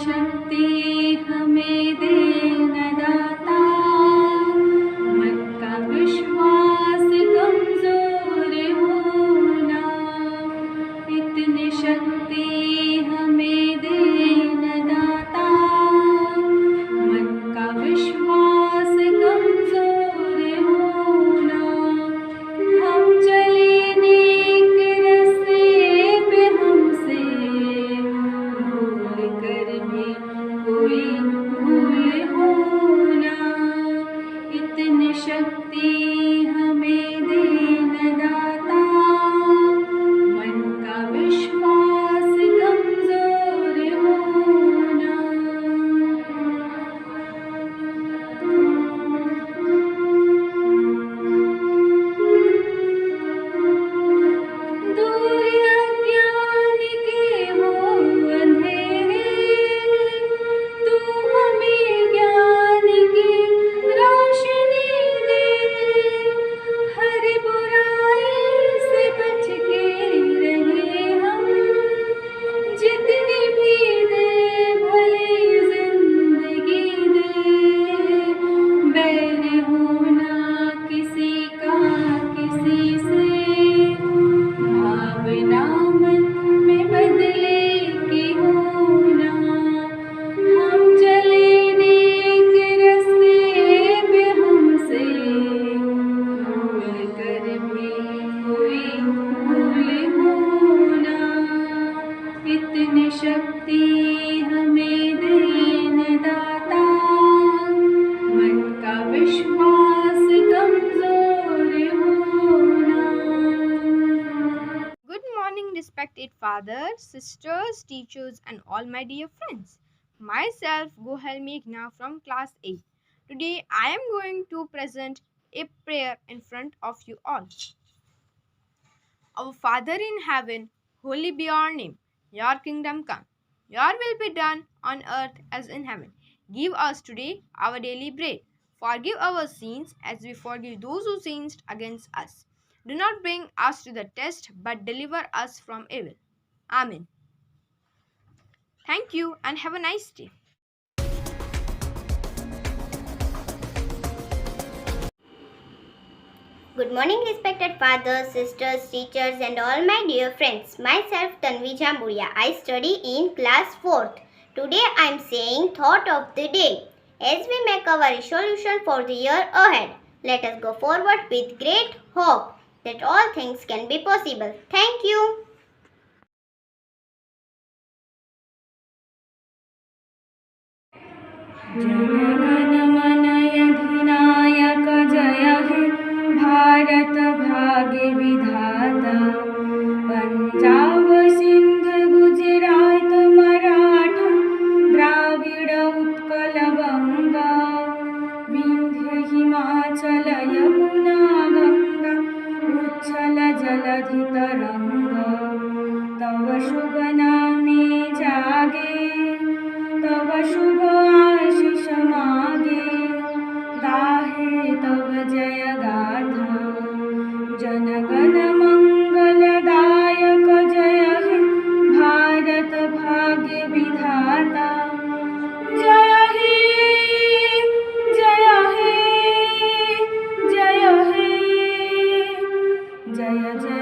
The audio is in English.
शक्ति हमें दे न दाता, मन का विश्वास कमजोर होना। इतनी शक्ति हमें दे न दाता, मन का विश्वास कमजोर होना। हम चले नेक रास्ते पे, हमसे भूल कर भी कोई भूल होना। इतनी शक्ति हमें दे न दाता, मन का विश्वास कमजोर होना। दूर अज्ञान के वो अंधेरे, तू हमें ज्ञान की रोशनी दे। हर बुराई से बच के रहे हम, जितनी भी दे भली जिंदगी दे। बैर होना किसी का किसी से, भावना मन में बदले की होना। हम चले नेक रास्ते पे, हमसे भूल कर भी कोई भूल होना। इतनी शक्ति हमें दे न दाता, मन का विश्वास कमजोर होना। Good morning, respected fathers, sisters, teachers, and all my dear friends. Myself, Gohal Meghna from class 8. Today, I am going to present a prayer in front of you all. Our Father in heaven, holy be your name. Your kingdom come. Your will be done on earth as in heaven. Give us today our daily bread. Forgive our sins as we forgive those who sinned against us. Do not bring us to the test, but deliver us from evil. Amen. Thank you and have a nice day. Good morning, respected fathers, sisters, teachers, and all my dear friends. Myself, Tanvi Jamburia. I study in class 4th. Today I am saying thought of the day. As we make our resolution for the year ahead, let us go forward with great hope that all things can be possible. Thank you. जनगण मन अधिनायक जय हे, भारत भाग्य विधाता। पंजाब सिंध गुजरात मराठा, द्राविड़ उत्कल बंगा। विंध्य हिमाचल यमुना गंगा, उच्छल जलधि तरंगा। तव शुभ नामे जागे, तव शुभ आशीष मागे। गाहे तव जय गाथा, जनगण मंगलदायक जय हे, भारत भाग्य विधाता। जय हे, जय हे, जय हे, जय जय